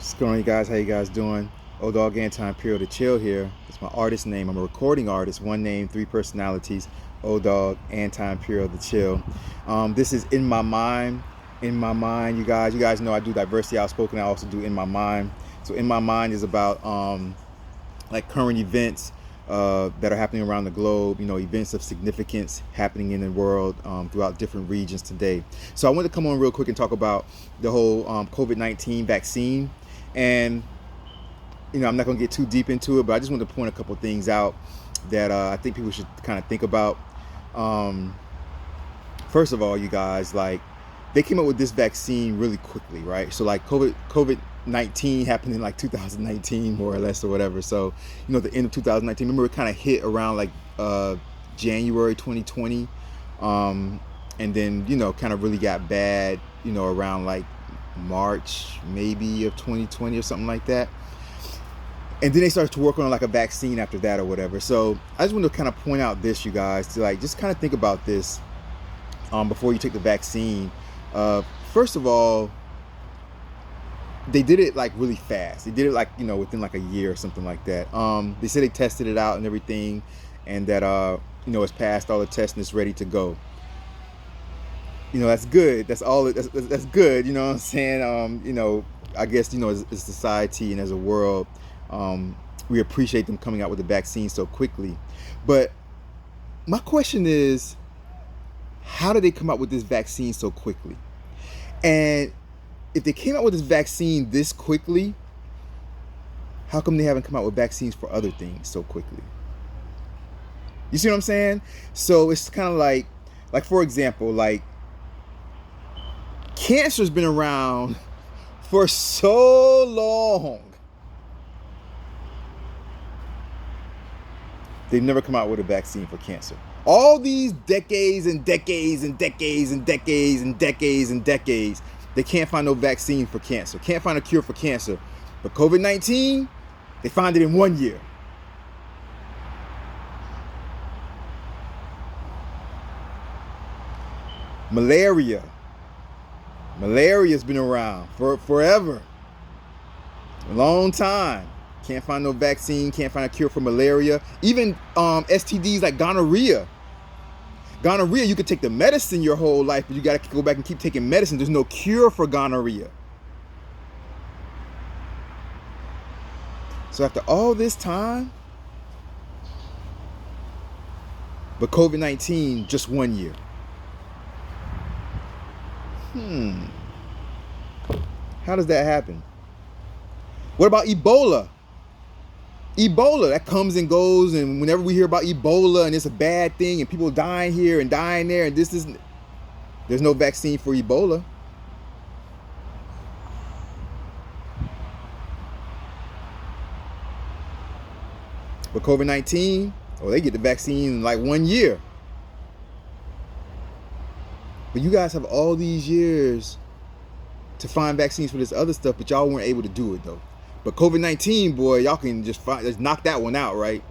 What's going on, you guys? How you guys doing? Dogg, Anti-Imperial the Chill here. It's my artist name. I'm a recording artist. One name, three personalities. Dogg, Anti-Imperial the Chill. This is In My Mind. In My Mind, you guys. You guys know I do diversity outspoken. I also do In My Mind. So In My Mind is about like current events that are happening around the globe, events of significance happening in the world throughout different regions today. So I want to come on real quick and talk about the whole COVID-19 vaccine. And, I'm not going to get too deep into it, but I just want to point a couple things out that I think people should kind of think about. First of all, you guys, like, they came up with this vaccine really quickly, right? So like COVID-19 happened in like 2019, more or less, or whatever. So, the end of 2019, remember, it kind of hit around like January 2020. And then, kind of really got bad, around like March maybe of 2020 or something like that. And then they started to work on like a vaccine after that or whatever. So I just want to kind of point out this, you guys, to like just kind of think about this before you take the vaccine. First of all, they did it like really fast. They did it like, within like a year or something like that. They said they tested it out and everything, and that it's passed all the tests and it's ready to go. That's good. That's all. That's good. You know what I'm saying? I guess, as a society and as a world, we appreciate them coming out with the vaccine so quickly. But my question is, how did they come out with this vaccine so quickly? And if they came out with this vaccine this quickly, how come they haven't come out with vaccines for other things so quickly? You see what I'm saying? So it's kind of like for example, like, cancer's been around for so long. They've never come out with a vaccine for cancer. All these decades and decades and decades and decades and decades and decades, they can't find no vaccine for cancer. Can't find a cure for cancer. But COVID-19, they find it in 1 year. Malaria's been around for forever. A long time. Can't find no vaccine, can't find a cure for malaria. Even STDs like gonorrhea. Gonorrhea, you could take the medicine your whole life, but you got to go back and keep taking medicine. There's no cure for gonorrhea. So after all this time, but COVID-19, just 1 year. How does that happen? What about Ebola? Ebola, that comes and goes, and whenever we hear about Ebola and it's a bad thing and people dying here and dying there, and there's no vaccine for Ebola. But COVID-19, they get the vaccine in like 1 year. But you guys have all these years to find vaccines for this other stuff, but y'all weren't able to do it though. But COVID-19, boy, y'all can just knock that one out, right?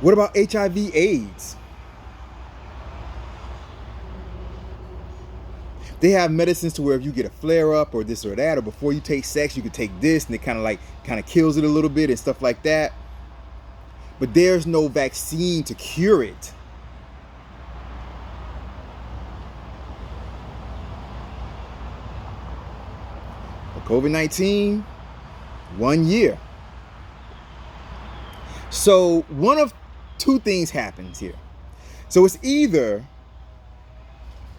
What about HIV/AIDS? They have medicines to where if you get a flare up or this or that, or before you take sex, you could take this, and it kind of kills it a little bit and stuff like that. But there's no vaccine to cure it. For COVID-19, 1 year. So one of two things happens here. So it's either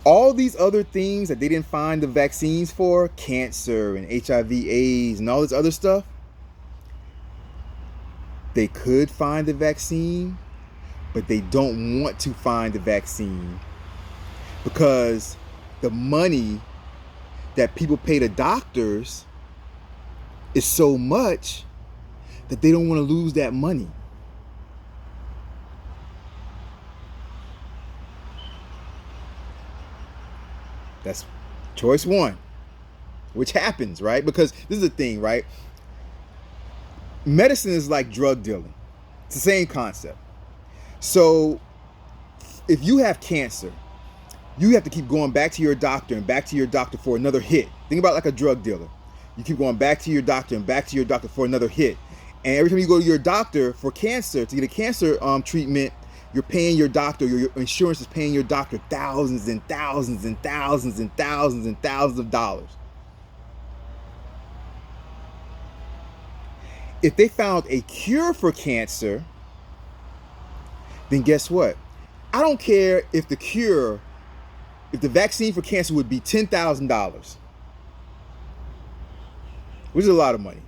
all these other things that they didn't find the vaccines for, cancer and HIV/AIDS and all this other stuff, they could find the vaccine, but they don't want to find the vaccine because the money that people pay to doctors is so much that they don't want to lose that money. That's choice one, which happens, right? Because this is the thing, right? Medicine is like drug dealing. It's the same concept. So if you have cancer, you have to keep going back to your doctor and back to your doctor for another hit. Think about it like a drug dealer. You keep going back to your doctor and back to your doctor for another hit. And every time you go to your doctor for cancer, to get a cancer treatment, you're paying your doctor, your insurance is paying your doctor thousands and thousands and thousands and thousands and thousands of dollars. If they found a cure for cancer, then guess what? I don't care if the cure, if the vaccine for cancer would be $10,000, which is a lot of money.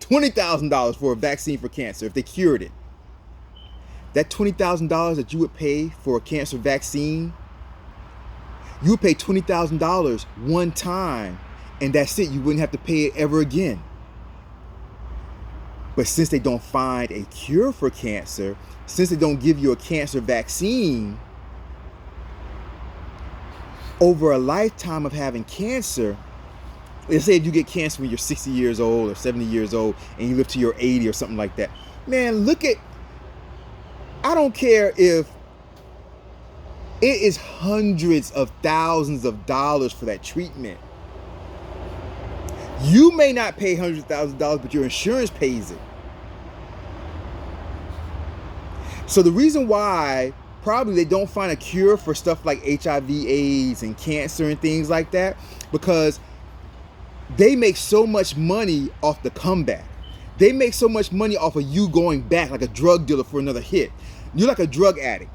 $20,000 for a vaccine for cancer if they cured it. That $20,000 that you would pay for a cancer vaccine, you would pay $20,000 one time, and that's it. You wouldn't have to pay it ever again. But since they don't find a cure for cancer, since they don't give you a cancer vaccine, over a lifetime of having cancer, let's say if you get cancer when you're 60 years old or 70 years old and you live to your 80 or something like that. Man, look at, I don't care if it is hundreds of thousands of dollars for that treatment. You may not pay hundreds of thousands of dollars, but your insurance pays it. So the reason why probably they don't find a cure for stuff like HIV, AIDS, and cancer and things like that, because they make so much money off the comeback. They make so much money off of you going back like a drug dealer for another hit. You're like a drug addict.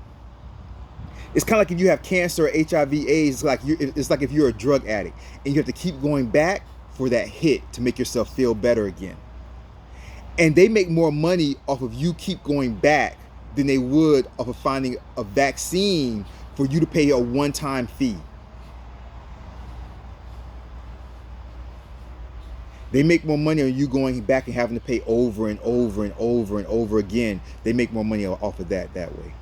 It's kind of like if you have cancer or HIV, AIDS, it's like if you're a drug addict and you have to keep going back for that hit to make yourself feel better again. And they make more money off of you keep going back than they would off of finding a vaccine for you to pay a one-time fee. They make more money on you going back and having to pay over and over and over and over again. They make more money off of that way.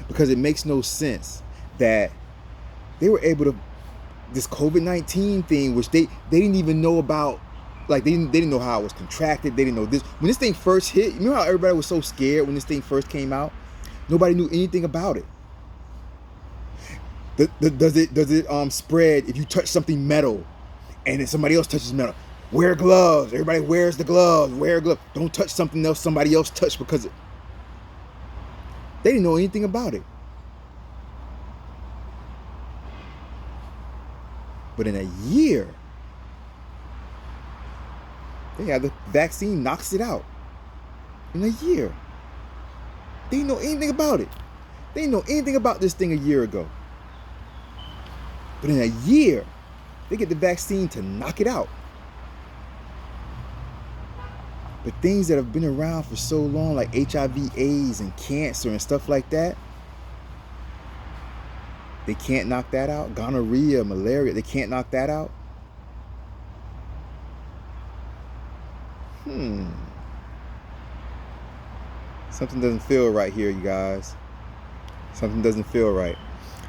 Because it makes no sense that they were able to, this COVID-19 thing, which they didn't even know about, like they didn't know how it was contracted. They didn't know this. When this thing first hit, you know how everybody was so scared when this thing first came out? Nobody knew anything about it. Does it spread if you touch something metal and then somebody else touches metal? Wear gloves. Everybody wears the gloves. Wear gloves. Don't touch something else somebody else touched, because they didn't know anything about it. But in a year, the vaccine knocks it out. In a year. They didn't know anything about it. They didn't know anything about this thing a year ago. But in a year, they get the vaccine to knock it out. But things that have been around for so long, like HIV, AIDS, and cancer and stuff like that, they can't knock that out. Gonorrhea, malaria, they can't knock that out. Something doesn't feel right here, you guys. Something doesn't feel right.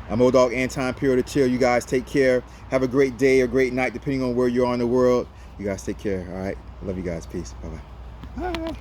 I'm Old Dog, Anti-Imperial to Chill. You guys take care. Have a great day or great night, depending on where you are in the world. You guys take care, all right? I love you guys. Peace. Bye-bye. Bye.